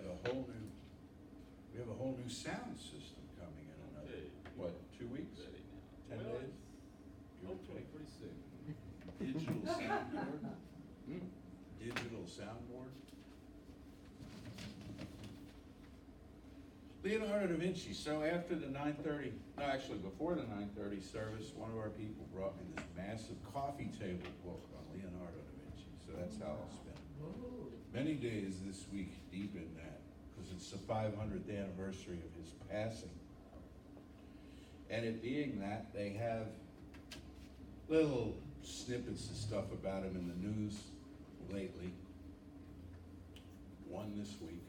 have a whole new sound system coming in another, what, 2 weeks? 10 days? Hopefully pretty soon. Digital soundboard? Digital soundboard? Leonardo da Vinci. So after the 9:30, no, actually before the 9:30 service, one of our people brought me this massive coffee table book on Leonardo da Vinci. So that's how I'll spend many days this week deep in that, because it's the 500th anniversary of his passing. And it being that, they have little snippets of stuff about him in the news lately. One this week.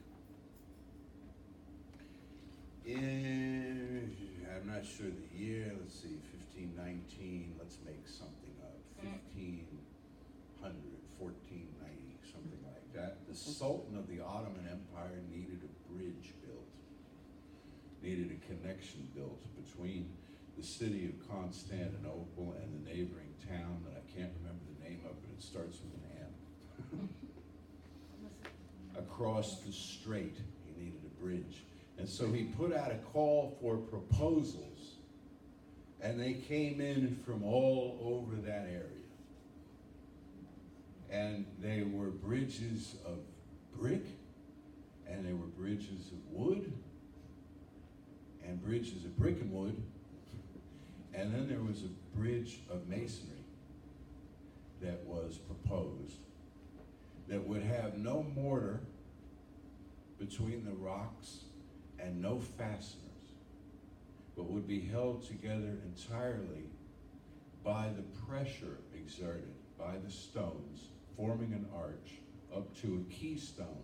I'm not sure the year, let's see, 1519, let's make something up, 1500, 1490, something like that. The Sultan of the Ottoman Empire needed a bridge built, needed a connection built between the city of Constantinople and the neighboring town that I can't remember the name of, but it starts with an M. Across the strait, he needed a bridge. And so he put out a call for proposals, and they came in from all over that area. And they were bridges of brick, and they were bridges of wood, and bridges of brick and wood, and then there was a bridge of masonry that was proposed that would have no mortar between the rocks and no fasteners, but would be held together entirely by the pressure exerted by the stones, forming an arch up to a keystone.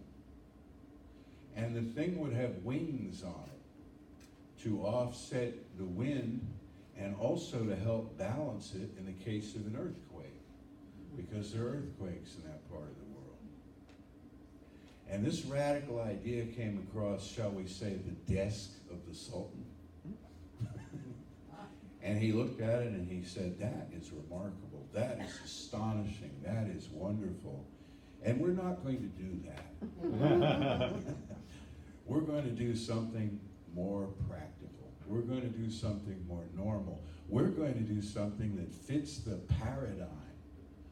And the thing would have wings on it to offset the wind and also to help balance it in the case of an earthquake, because there are earthquakes in that part of the world. And this radical idea came across, shall we say, the desk of the Sultan. And he looked at it and he said, that is remarkable, that is astonishing, that is wonderful. And we're not going to do that. We're going to do something more practical. We're going to do something more normal. We're going to do something that fits the paradigm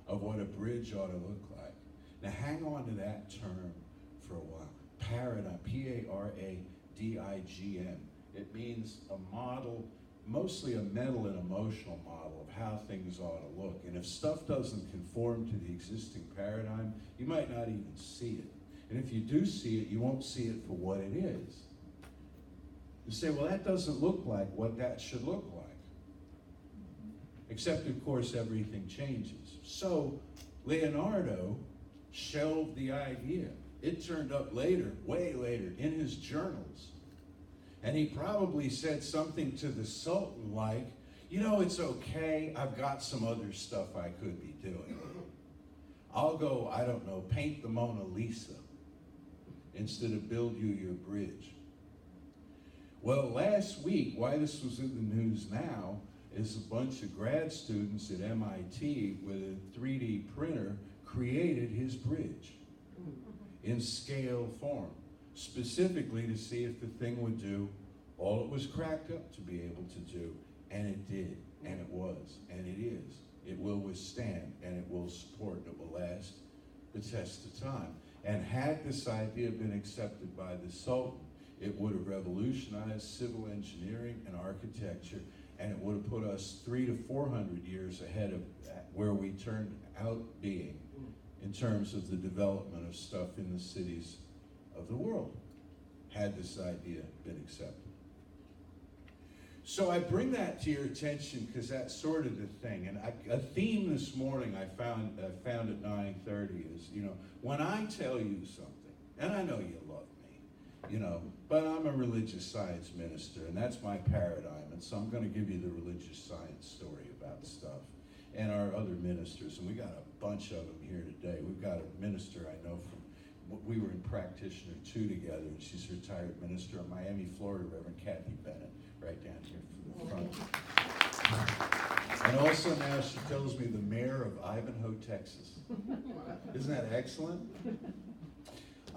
of what a bridge ought to look like. Now hang on to that term for a while. Paradigm, P-A-R-A-D-I-G-M. It means a model, mostly a mental and emotional model of how things ought to look. And if stuff doesn't conform to the existing paradigm, you might not even see it. And if you do see it, you won't see it for what it is. You say, well, that doesn't look like what that should look like. Except, of course, everything changes. So Leonardo shelved the idea. It turned up later, way later, in his journals. And he probably said something to the Sultan like, you know, it's okay, I've got some other stuff I could be doing. I'll go, I don't know, paint the Mona Lisa instead of build you your bridge. Well, last week, why this was in the news now, is a bunch of grad students at MIT with a 3D printer created his bridge in scale form, specifically to see if the thing would do all it was cracked up to be able to do, and it did, and it was, and it is. It will withstand, and it will support, and it will last the test of time. And had this idea been accepted by the Sultan, it would have revolutionized civil engineering and architecture, and it would have put us 300 to 400 years ahead of where we turned out being in terms of the development of stuff in the cities of the world, had this idea been accepted. So I bring that to your attention because that's sort of the thing. And a theme this morning I found at 9:30 is, you know, when I tell you something, and I know you love me, you know, but I'm a religious science minister, and that's my paradigm, and so I'm going to give you the religious science story about stuff. And our other ministers, and we got a bunch of them here today. We've got a minister I know from, we were in Practitioner 2 together, and she's a retired minister in Miami, Florida, Reverend Kathy Bennett, right down here from the front. And also now she tells me the mayor of Ivanhoe, Texas. Isn't that excellent?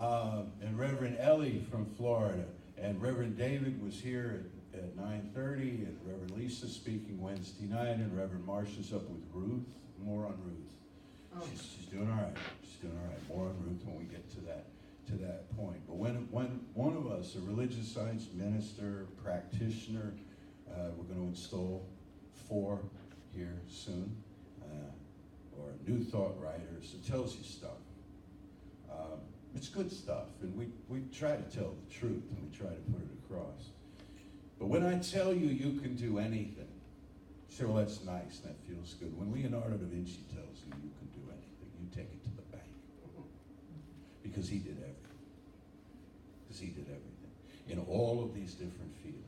and Reverend Ellie from Florida. And Reverend David was here at 9:30, and Reverend Lisa speaking Wednesday night, and Reverend Marcia's up with Ruth. More on Ruth. She's doing all right. She's doing all right. More on Ruth when we get to that point. But when one of us, a religious science minister, practitioner, we're going to install 4 here soon, or new thought writers. It tells you stuff. It's good stuff, and we try to tell the truth, and we try to put it across. But when I tell you you can do anything, you say, well, that's nice, that feels good. When Leonardo Da Vinci tells you you can do anything, you take it to the bank. Because he did everything. Because he did everything. In all of these different fields.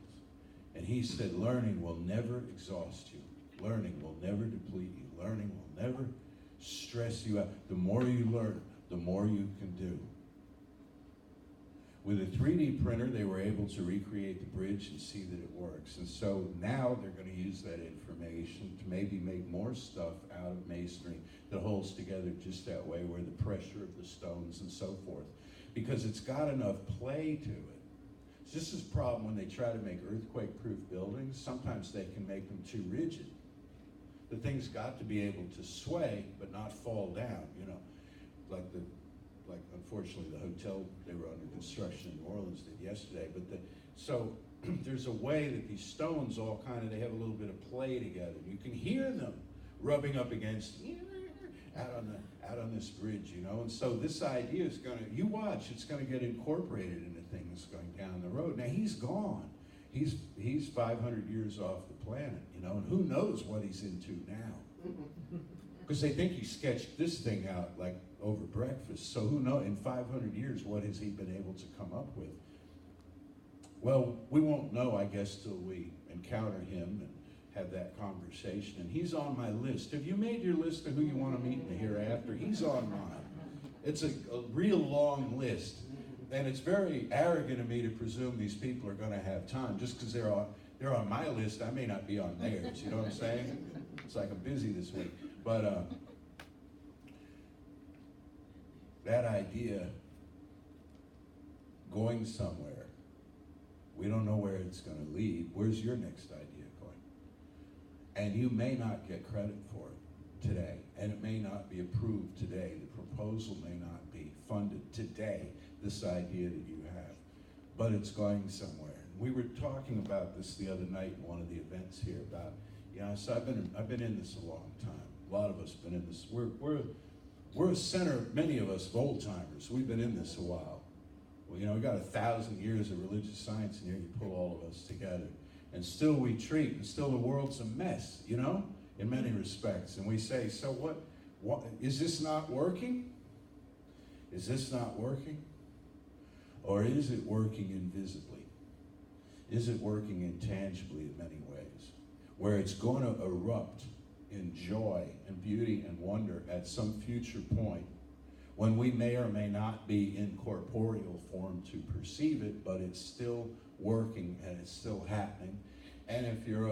And he said, learning will never exhaust you. Learning will never deplete you. Learning will never stress you out. The more you learn, the more you can do. With a 3D printer, they were able to recreate the bridge and see that it works. And so now they're going to use that information to maybe make more stuff out of masonry that holds together just that way, where the pressure of the stones and so forth. Because it's got enough play to it. It's just this problem when they try to make earthquake-proof buildings. Sometimes they can make them too rigid. The thing's got to be able to sway but not fall down, you know, like unfortunately the hotel they were under construction in New Orleans did yesterday. But so there's a way that these stones all they have a little bit of play together. You can hear them rubbing up against out on this bridge, you know. And so this idea is you watch, it's gonna get incorporated into things going down the road. Now he's gone. He's 500 years off the planet, you know, and who knows what he's into now. Because they think he sketched this thing out like over breakfast. So who knows, in 500 years, what has he been able to come up with? Well, we won't know, I guess, till we encounter him and have that conversation. And he's on my list. Have you made your list of who you want to meet in the hereafter? He's on mine. It's a real long list. And it's very arrogant of me to presume these people are going to have time. Just because they're on my list, I may not be on theirs. You know what I'm saying? It's like I'm busy this week. But that idea, going somewhere, we don't know where it's going to lead. Where's your next idea going? And you may not get credit for it today, and it may not be approved today. The proposal may not be funded today, this idea that you have, but it's going somewhere. We were talking about this the other night in one of the events here about, so I've been in this a long time. A lot of us have been in this. We're a center, many of us, of old timers. We've been in this a while. Well, we got 1,000 years of religious science in here. You pull all of us together. And still we treat, and still the world's a mess, in many respects. And we say, so what is this not working? Is this not working? Or is it working invisibly? Is it working intangibly in many ways? Where it's going to erupt in joy and beauty and wonder at some future point when we may or may not be in corporeal form to perceive it, but it's still working and it's still happening. And if you're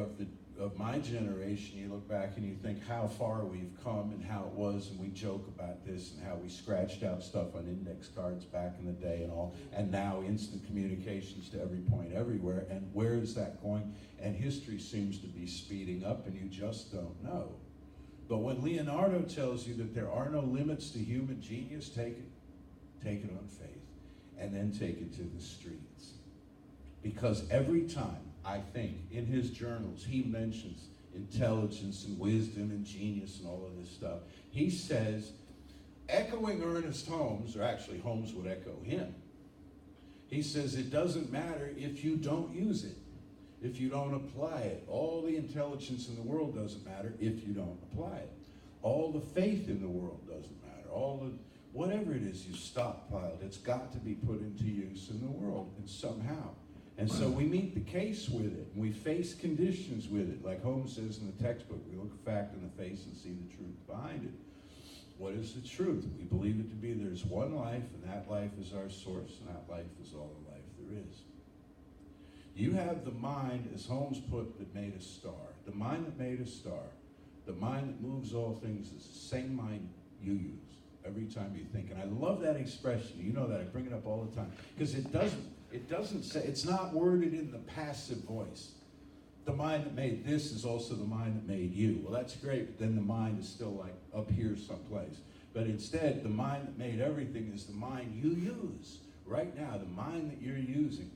of my generation, you look back and you think how far we've come and how it was, and we joke about this and how we scratched out stuff on index cards back in the day and all, and now instant communications to every point everywhere, and where is that going? And history seems to be speeding up, and you just don't know. But when Leonardo tells you that there are no limits to human genius, take it on faith, and then take it to the streets. Because every time, I think, in his journals, he mentions intelligence and wisdom and genius and all of this stuff. He says, echoing Ernest Holmes, or actually Holmes would echo him, he says, it doesn't matter if you don't use it, if you don't apply it. All the intelligence in the world doesn't matter if you don't apply it. All the faith in the world doesn't matter. Whatever it is you stockpiled, it's got to be put into use in the world, and somehow. And so we meet the case with it, and we face conditions with it. Like Holmes says in the textbook, we look a fact in the face and see the truth behind it. What is the truth? We believe it to be there's one life, and that life is our source, and that life is all the life there is. You have the mind, as Holmes put, that made a star. The mind that made a star, the mind that moves all things is the same mind you use every time you think. And I love that expression. You know that. I bring it up all the time. Because it doesn't say, it's not worded in the passive voice. The mind that made this is also the mind that made you. Well, that's great, but then the mind is still like up here someplace. But instead, the mind that made everything is the mind you use right now, the mind that you're using.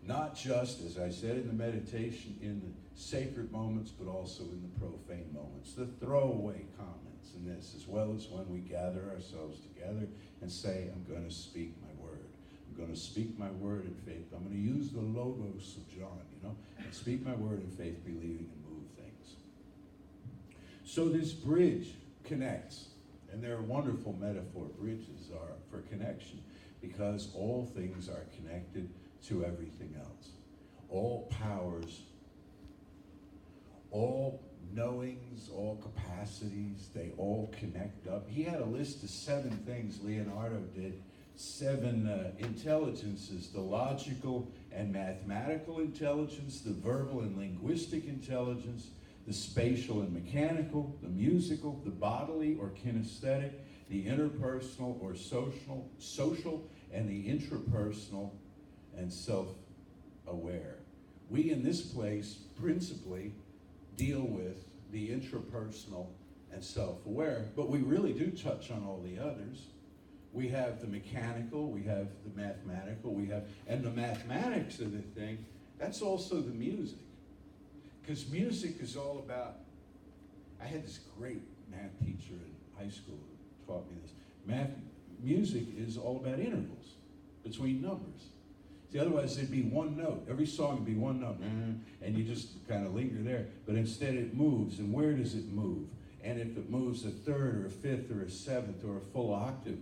Not just, as I said in the meditation, in the sacred moments, but also in the profane moments, the throwaway comments in this, as well as when we gather ourselves together and say, I'm going to speak my word. I'm going to speak my word in faith. I'm going to use the logos of John, and speak my word in faith, believing, and move things. So this bridge connects, and there are wonderful metaphor bridges are for connection, because all things are connected to everything else. All powers, all knowings, all capacities, they all connect up. He had a list of 7 things, Leonardo did, 7 intelligences: the logical and mathematical intelligence, the verbal and linguistic intelligence, the spatial and mechanical, the musical, the bodily or kinesthetic, the interpersonal or social, and the intrapersonal and self-aware. We in this place principally deal with the intrapersonal and self-aware, but we really do touch on all the others. We have the mechanical, we have the mathematical, and the mathematics of the thing, that's also the music. Because music is all about, I had this great math teacher in high school who taught me this. Music is all about intervals between numbers. See, otherwise there'd be one note. Every song would be one note, and you just kind of linger there. But instead it moves, and where does it move? And if it moves a third or a fifth or a seventh or a full octave,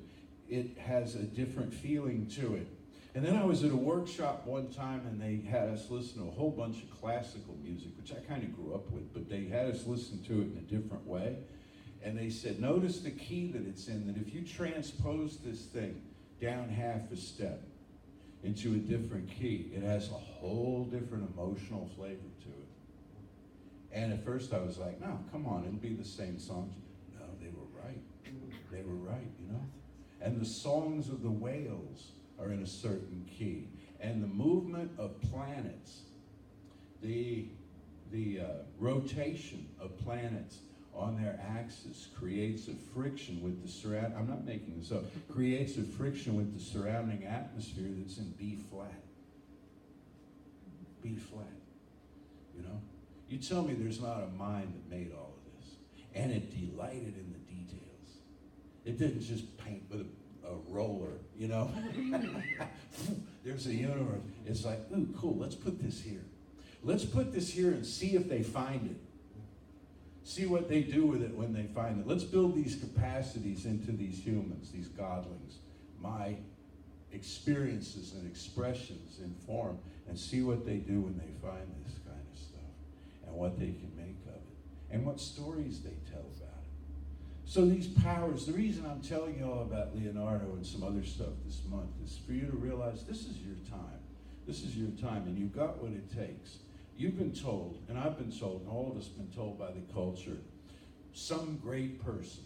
it has a different feeling to it. And then I was at a workshop one time, and they had us listen to a whole bunch of classical music, which I kind of grew up with, but they had us listen to it in a different way. And they said, notice the key that it's in, that if you transpose this thing down half a step into a different key, it has a whole different emotional flavor to it. And at first I was like, no, come on, it'll be the same songs. No, they were right. They were right, And the songs of the whales are in a certain key. And the movement of planets, the rotation of planets on their axis creates a friction with the surrounding, I'm not making this up, creates a friction with the surrounding atmosphere that's in B flat. B flat, You tell me there's not a mind that made all of this. And it delighted in the details. It didn't just paint with a roller, There's a universe. It's like, ooh, cool, let's put this here. Let's put this here and see if they find it. See what they do with it when they find it. Let's build these capacities into these humans, these godlings, my experiences and expressions in form, and see what they do when they find this kind of stuff, and what they can make of it, and what stories they tell about it. So these powers, the reason I'm telling you all about Leonardo and some other stuff this month is for you to realize this is your time. This is your time, and you've got what it takes. You've been told, and I've been told, and all of us have been told by the culture, some great person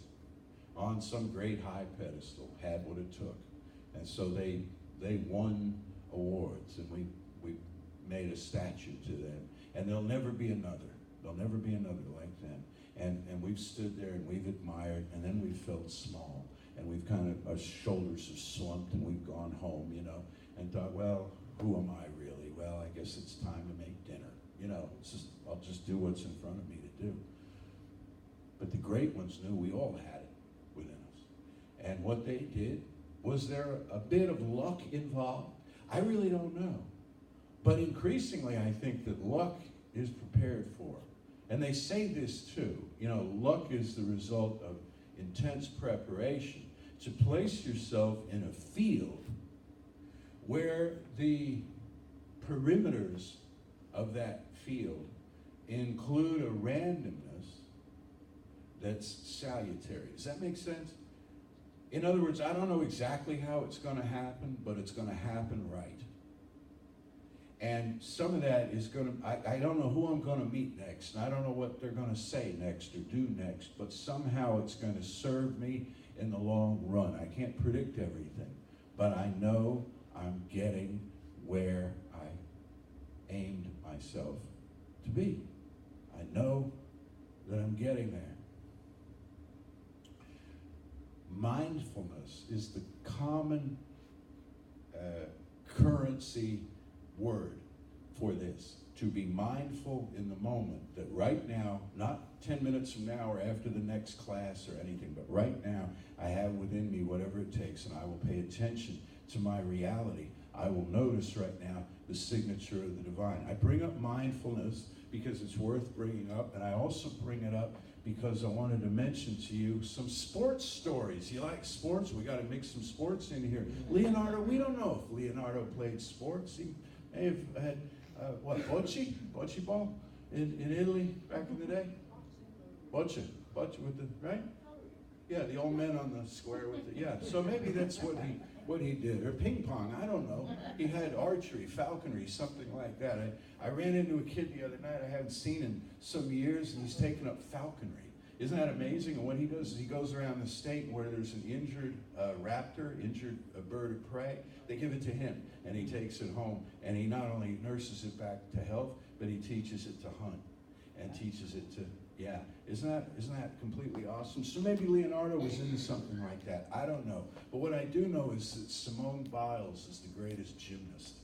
on some great high pedestal had what it took. And so they won awards, and we made a statue to them. And there'll never be another. There'll never be another like them. And we've stood there and we've admired, and then we've felt small. And we've kind of, our shoulders have slumped, and we've gone home, and thought, well, who am I really? Well, I guess it's time to make dinner. I'll just do what's in front of me to do. But the great ones knew we all had it within us. And what they did, was there a bit of luck involved? I really don't know. But increasingly, I think that luck is prepared for. And they say this too. Luck is the result of intense preparation to place yourself in a field where the perimeters of that field include a randomness that's salutary. Does that make sense? In other words, I don't know exactly how it's going to happen, but it's going to happen right. And some of that is going to, I don't know who I'm going to meet next, and I don't know what they're going to say next or do next, but somehow it's going to serve me in the long run. I can't predict everything, but I know I'm getting where I aimed myself to be. I know that I'm getting there. Mindfulness is the common currency word for this. To be mindful in the moment, that right now, not 10 minutes from now or after the next class or anything, but right now I have within me whatever it takes, and I will pay attention to my reality. I will notice right now the signature of the divine. I bring up mindfulness because it's worth bringing up, and I also bring it up because I wanted to mention to you some sports stories. You like sports? We got to mix some sports in here. Leonardo, we don't know if Leonardo played sports. He may have had, bocce ball in Italy back in the day? Bocce with the, right? Yeah, the old men on the square with the, yeah. So maybe that's what he did. Or ping pong, I don't know. He had archery, falconry, something like that. I ran into a kid the other night I haven't seen in some years, and he's taken up falconry. Isn't that amazing? And what he does is he goes around the state where there's an injured raptor, injured bird of prey. They give it to him, and he takes it home, and he not only nurses it back to health, but he teaches it to hunt and teaches it to, yeah. Isn't that completely awesome? So maybe Leonardo was into something like that. I don't know. But what I do know is that Simone Biles is the greatest gymnast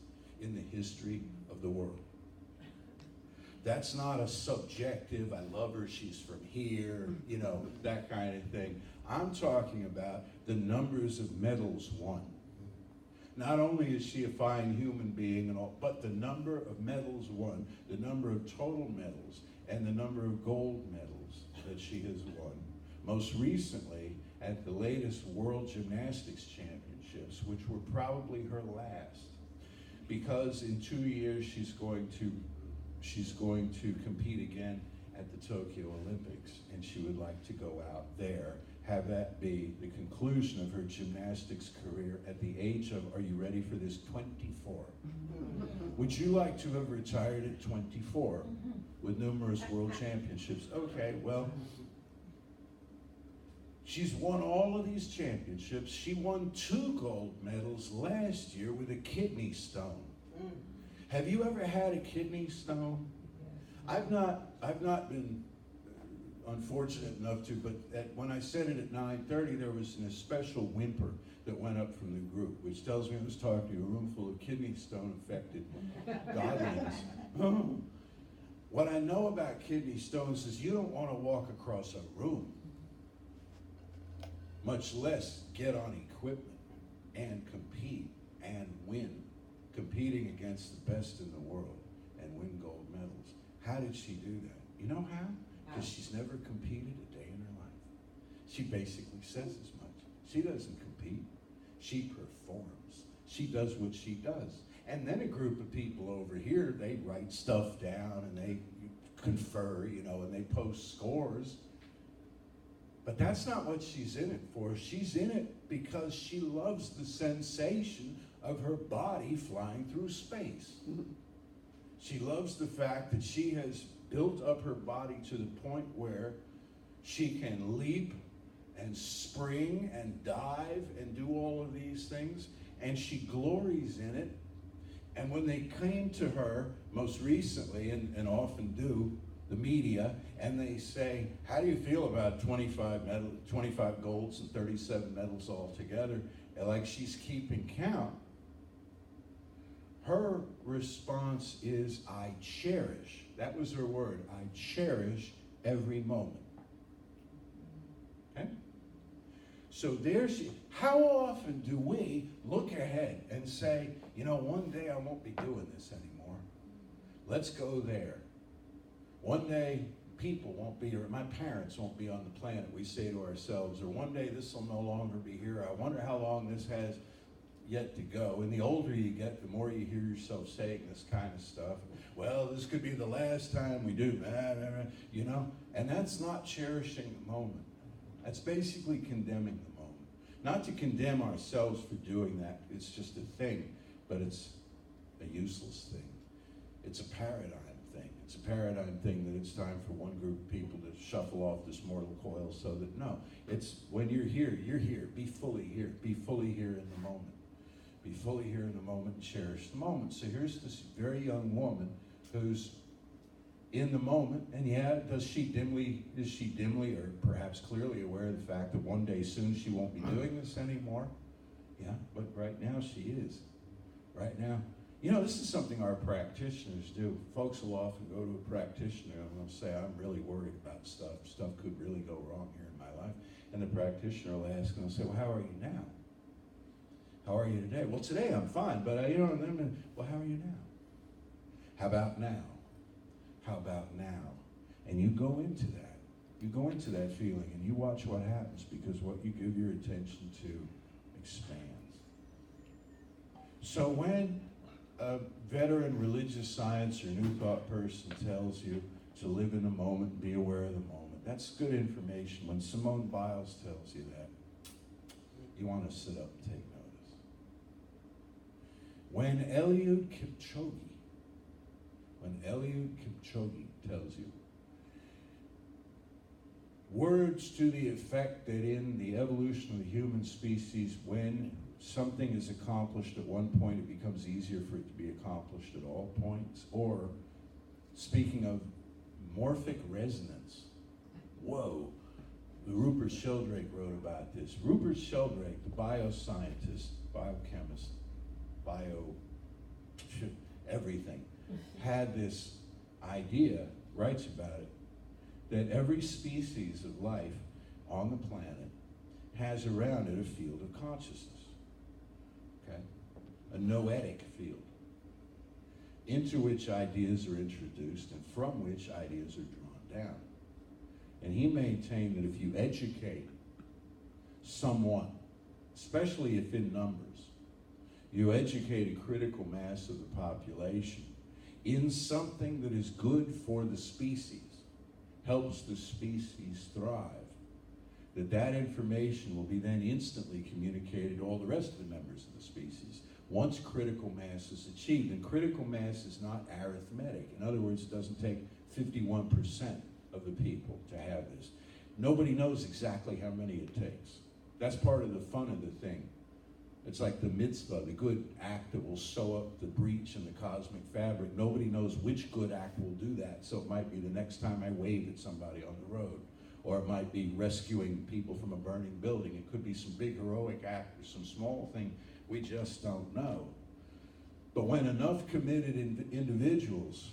in the history of the world. That's not a subjective, I love her, she's from here, you know, that kind of thing. I'm talking about the numbers of medals won. Not only is she a fine human being and all, but the number of medals won, the number of total medals, and the number of gold medals that she has won. Most recently, at the latest World Gymnastics Championships, which were probably her last, because in 2 years she's going to compete again at the Tokyo Olympics, and she would like to go out there, have that be the conclusion of her gymnastics career at the age of, are you ready for this, 24. Would you like to have retired at 24 with numerous world championships? Okay, well, she's won all of these championships. She won 2 gold medals last year with a kidney stone. Have you ever had a kidney stone? I've not been unfortunate enough to, but when I said it at 9:30, there was a special whimper that went up from the group, which tells me I was talking to a room full of kidney stone affected godlings. What I know about kidney stones is you don't want to walk across a room, much less get on equipment and compete and win. Competing against the best in the world and win gold medals. How did she do that? You know how? Because she's never competed a day in her life. She basically says as much. She doesn't compete. She performs. She does what she does. And then a group of people over here, they write stuff down and they confer, you know, and they post scores. But that's not what she's in it for. She's in it because she loves the sensation of her body flying through space. She loves the fact that she has built up her body to the point where she can leap and spring and dive and do all of these things, and she glories in it. And when they came to her most recently, and often do, the media, and they say, how do you feel about 25 golds and 37 medals altogether? And like she's keeping count. Her response is, I cherish. That was her word. I cherish every moment. Okay? So there she, how often do we look ahead and say, you know, one day I won't be doing this anymore. Let's go there. One day people won't be, or my parents won't be on the planet, we say to ourselves, or one day this will no longer be here. I wonder how long this has yet to go. And the older you get, the more you hear yourself saying this kind of stuff. Well, this could be the last time we do, you know? And that's not cherishing the moment. That's basically condemning the moment. Not to condemn ourselves for doing that. It's just a thing, but it's a useless thing. It's a paradigm thing. It's a paradigm thing that it's time for one group of people to shuffle off this mortal coil so that, no, it's when you're here, you're here. Be fully here. Be fully here in the moment. Be fully here in the moment and cherish the moment. So here's this very young woman who's in the moment, and yeah, is she dimly or perhaps clearly aware of the fact that one day soon she won't be doing this anymore? Yeah, but right now she is. Right now. You know, this is something our practitioners do. Folks will often go to a practitioner and they'll say, I'm really worried about stuff. Stuff could really go wrong here in my life. And the practitioner will ask and they'll say, well, how are you now? How are you today? Well, today I'm fine, but and then, well, how are you now? How about now? How about now? And you go into that. You go into that feeling and you watch what happens, because what you give your attention to expands. So when a veteran religious science or New Thought person tells you to live in the moment and be aware of the moment, that's good information. When Simone Biles tells you that, you want to sit up and take notice. When Eliud Kipchoge tells you words to the effect that in the evolution of the human species, when something is accomplished at one point, it becomes easier for it to be accomplished at all points. Or, speaking of morphic resonance, whoa, Rupert Sheldrake wrote about this. Rupert Sheldrake, the bioscientist, biochemist, everything, had this idea, writes about it, that every species of life on the planet has around it a field of consciousness. Okay? A noetic field, into which ideas are introduced and from which ideas are drawn down. And he maintained that if you educate someone, especially if in numbers, you educate a critical mass of the population in something that is good for the species, helps the species thrive, that information will be then instantly communicated to all the rest of the members of the species once critical mass is achieved. And critical mass is not arithmetic. In other words, it doesn't take 51% of the people to have this. Nobody knows exactly how many it takes. That's part of the fun of the thing. It's like the mitzvah, the good act that will sew up the breach in the cosmic fabric. Nobody knows which good act will do that. So it might be the next time I wave at somebody on the road. Or it might be rescuing people from a burning building. It could be some big heroic act or some small thing. We just don't know. But when enough committed individuals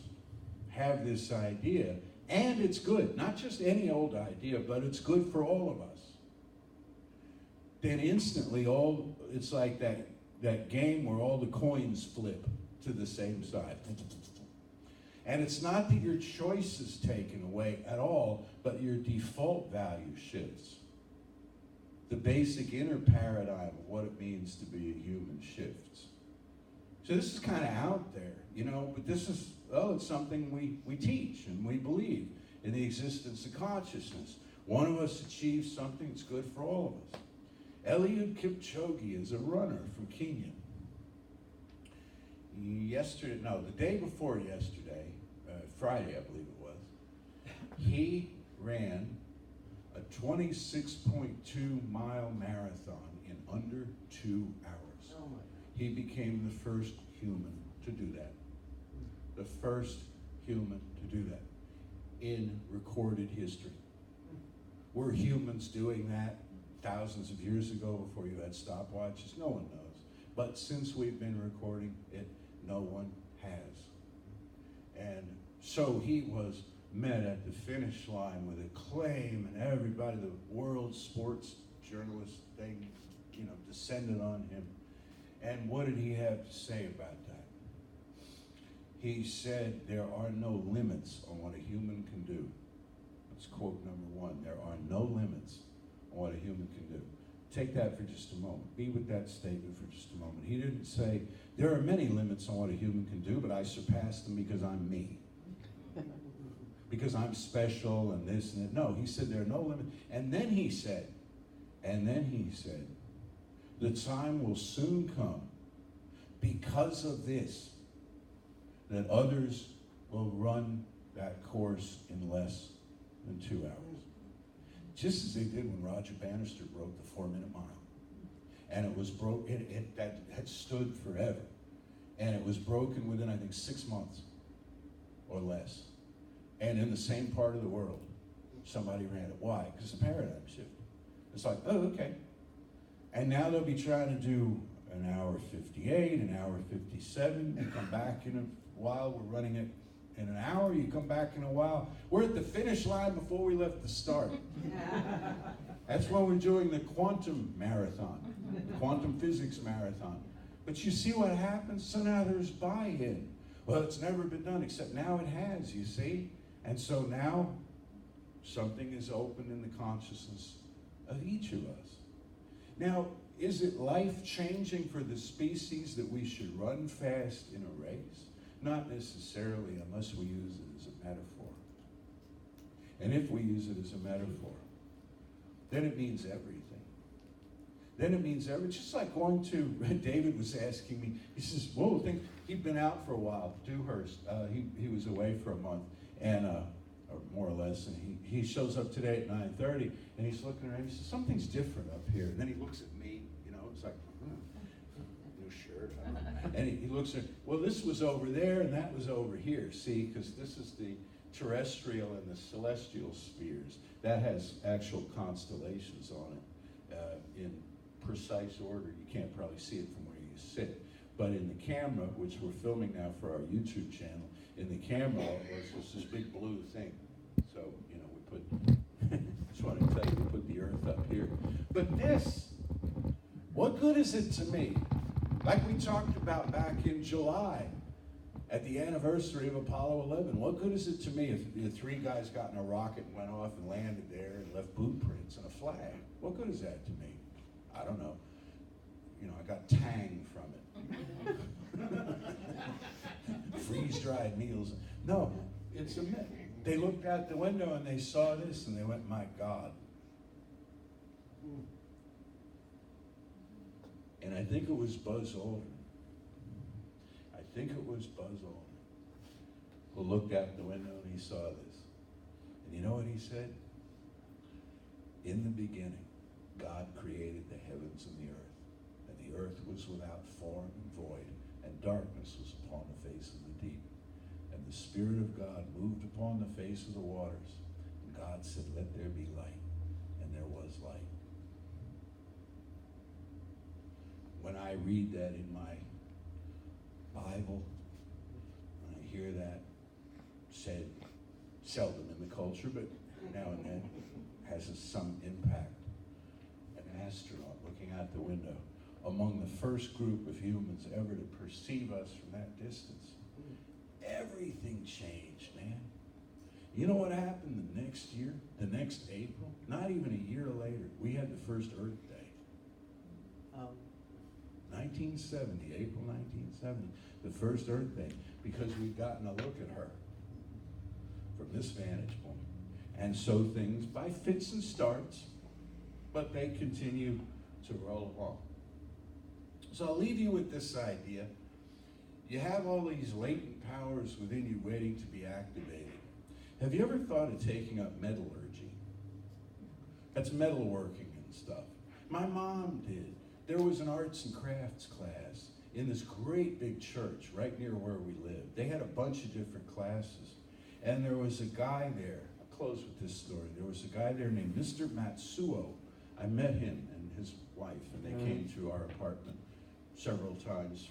have this idea, and it's good, not just any old idea, but it's good for all of us, then instantly it's like that game where all the coins flip to the same side. And it's not that your choice is taken away at all, but your default value shifts. The basic inner paradigm of what it means to be a human shifts. So this is kind of out there, but this is, it's something we teach and we believe in the existence of consciousness. One of us achieves something that's good for all of us. Eliud Kipchoge is a runner from Kenya. The day before yesterday, Friday I believe it was, he ran a 26.2 mile marathon in under 2 hours. Oh my. He became the first human to do that. The first human to do that in recorded history. Were humans doing that thousands of years ago before you had stopwatches? No one knows. But since we've been recording it, no one has. And so he was met at the finish line with acclaim, and everybody, the world sports journalist thing, descended on him. And what did he have to say about that? He said, there are no limits on what a human can do. That's quote number one. There are no limits on what a human can do. Take that for just a moment. Be with that statement for just a moment. He didn't say, there are many limits on what a human can do, but I surpass them because I'm me. Because I'm special and this and that. No, he said there are no limits. And then he said, the time will soon come because of this, that others will run that course in less than 2 hours. Just as they did when Roger Bannister broke the 4-minute mile. And it was that had stood forever. And it was broken within, I think, 6 months or less. And in the same part of the world, somebody ran it. Why? Because the paradigm shifted. It's like, oh, okay. And now they'll be trying to do an hour 58, an hour 57, and come back in a while. We're running it in an hour, you come back in a while. We're at the finish line before we left the start. That's why we're doing the quantum marathon, quantum physics marathon. But you see what happens? So now there's buy-in. Well, it's never been done, except now it has, you see? And so now something is open in the consciousness of each of us. Now, is it life-changing for the species that we should run fast in a race? Not necessarily, unless we use it as a metaphor. And if we use it as a metaphor, then it means everything. Then it means everything. Just like going to, David was asking me, he says, whoa, he'd been out for a while, Dewhurst. He was away for a month, and or more or less, and he shows up today at 9:30, and he's looking around, he says, something's different up here. And then he looks at me, it's like, new shirt, I don't know. And he looks at, well, this was over there, and that was over here, see, because this is the terrestrial and the celestial spheres. That has actual constellations on it in precise order. You can't probably see it from where you sit. But in the camera, which we're filming now for our YouTube channel, in the camera was just this big blue thing. So, we put, just want to tell you, we put the Earth up here. But this, what good is it to me? Like we talked about back in July, at the anniversary of Apollo 11, what good is it to me if the 3 guys got in a rocket and went off and landed there and left boot prints and a flag? What good is that to me? I don't know. I got tang from it. Freeze-dried meals. No, it's a myth. They looked out the window and they saw this and they went, my God. And I think it was Buzz Aldrin. Who looked out the window and he saw this. And you know what he said? In the beginning, God created the heavens and the earth. And the earth was without form and void, and darkness was upon the face of the deep. And the Spirit of God moved upon the face of the waters. And God said, let there be light. And there was light. When I read that in my Bible, when I hear that said, seldom in the culture, but now and then, has some impact. An astronaut looking out the window, among the first group of humans ever to perceive us from that distance. Everything changed, man. You know what happened the next year, the next April? Not even a year later, we had the first Earth Day. 1970, April 1970, the first Earth Day, because we'd gotten a look at her from this vantage point. And so things, by fits and starts, but they continue to roll along. So I'll leave you with this idea. You have all these latent powers within you waiting to be activated. Have you ever thought of taking up metallurgy? That's metalworking and stuff. My mom did. There was an arts and crafts class in this great big church right near where we lived. They had a bunch of different classes. And there was a guy there. I'll close with this story. There was a guy there named Mr. Matsuo. I met him and his wife, and they came to our apartment several times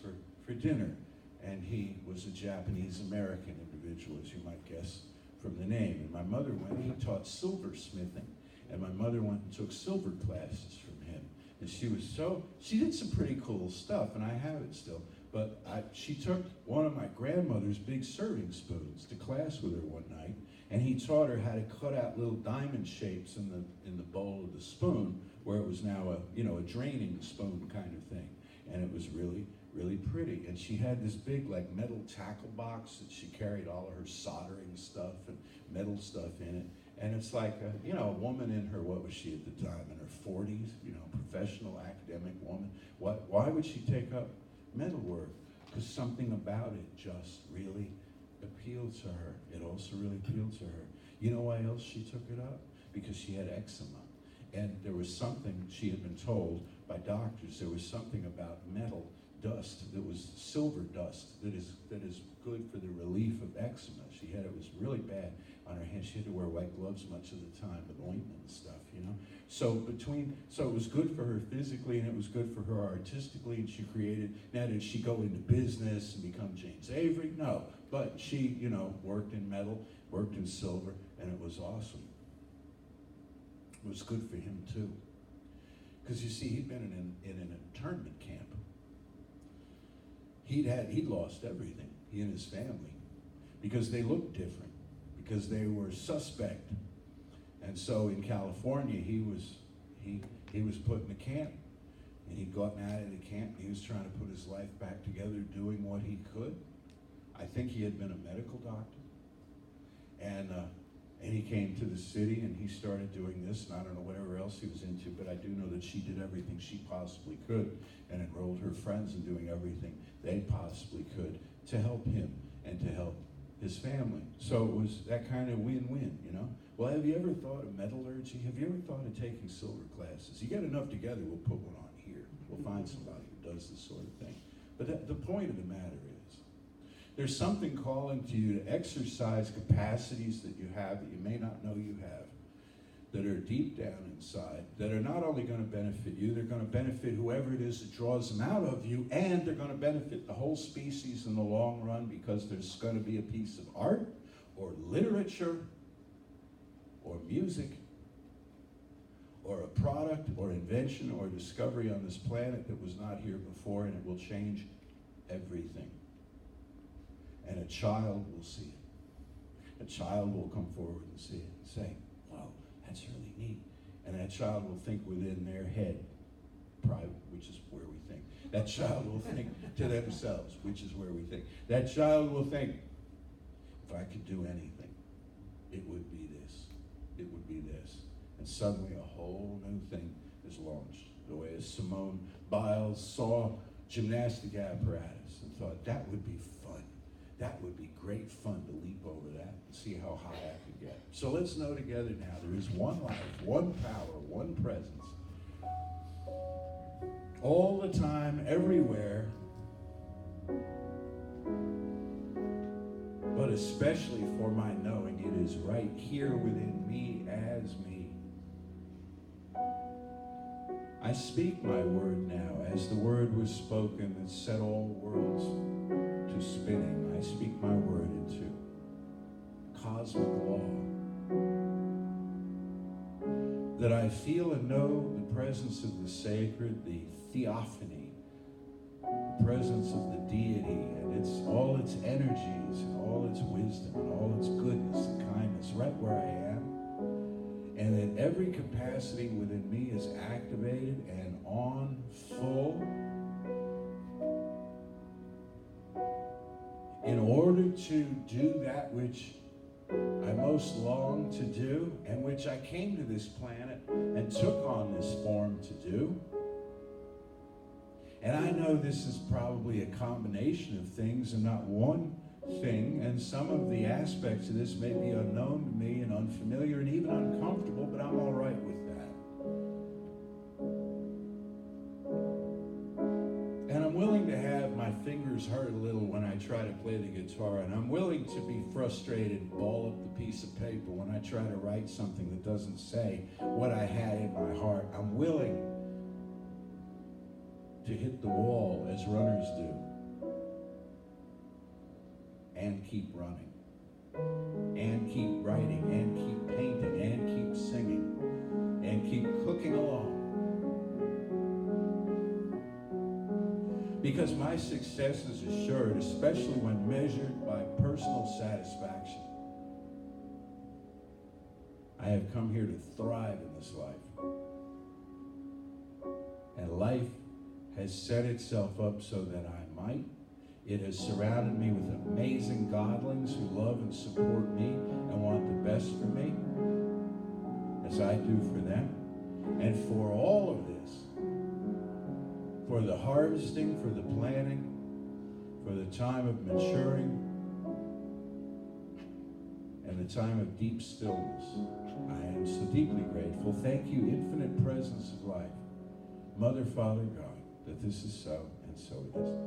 for dinner. And he was a Japanese-American individual, as you might guess from the name. And my mother went, he taught silversmithing. And my mother went and took silver classes from him. And she did some pretty cool stuff, and I have it still. But she took one of my grandmother's big serving spoons to class with her one night, and he taught her how to cut out little diamond shapes in the bowl of the spoon, where it was now a draining spoon kind of thing. And it was really, really pretty. And she had this big metal tackle box that she carried all of her soldering stuff and metal stuff in it. And it's like a woman in her, what was she at the time, in her 40s, professional academic woman. Why would she take up metalwork? Because something about it just really appealed to her. It also really appealed to her. You know why else she took it up? Because she had eczema. And there was something, she had been told by doctors, there was something about metal dust that was silver dust that is good for the relief of eczema. She had, it was really bad on her hands. She had to wear white gloves much of the time with ointment and stuff, you know. So it was good for her physically and it was good for her artistically, and she created. Now, did she go into business and become James Avery? No, but she, you know, worked in metal, worked in silver, and it was awesome. It was good for him too. Because you see, he'd been in an internment camp. He'd lost everything, he and his family, because they looked different, because they were suspect. And so in California, he was put in a camp, and he'd gotten out of the camp, and he was trying to put his life back together, doing what he could. I think he had been a medical doctor, and he came to the city, and he started doing this, and I don't know whatever else he was into, but I do know that she did everything she possibly could, and enrolled her friends in doing everything they possibly could to help him and to help his family. So it was that kind of win-win, you know? Well, have you ever thought of metallurgy? Have you ever thought of taking silver classes? You get enough together, we'll put one on here. We'll find somebody who does this sort of thing. But the point of the matter is, there's something calling to you to exercise capacities that you have that you may not know you have, that are deep down inside, that are not only going to benefit you, they're going to benefit whoever it is that draws them out of you, and they're going to benefit the whole species in the long run, because there's going to be a piece of art or literature or music or a product or invention or discovery on this planet that was not here before, and it will change everything. And a child will see it. A child will come forward and see it and say, wow, that's really neat. And that child will think within their head, private, which is where we think. That child will think to themselves, which is where we think. That child will think, if I could do anything, it would be this. It would be this. And suddenly a whole new thing is launched. The way as Simone Biles saw gymnastic apparatus and thought, that would be fun. That would be great fun to leap over that and see how high I could get. So let's know together now, there is one life, one power, one presence. All the time, everywhere, but especially for my knowing, it is right here within me as me. I speak my word now, as the word was spoken that set all worlds to spinning. I speak my word into cosmic law. That I feel and know the presence of the sacred, the theophany, the presence of the deity, and all its energies, and all its wisdom, and all its goodness and kindness, right where I am. And that every capacity within me is activated and on full, in order to do that which I most long to do, and which I came to this planet and took on this form to do. And I know this is probably a combination of things and not one thing, and some of the aspects of this may be unknown to me and unfamiliar and even uncomfortable, but I'm all right with that. And I'm willing to have my fingers hurt a little when I try to play the guitar, and I'm willing to be frustrated and ball up the piece of paper when I try to write something that doesn't say what I had in my heart. I'm willing to hit the wall as runners do and keep running and keep writing and keep painting and keep singing and keep cooking along. Because my success is assured, especially when measured by personal satisfaction. I have come here to thrive in this life. And life has set itself up so that I might. It has surrounded me with amazing godlings who love and support me and want the best for me, as I do for them. And for all of this, for the harvesting, for the planting, for the time of maturing, and a time of deep stillness. I am so deeply grateful. Thank you, infinite presence of life, Mother, Father, God, that this is so, and so it is.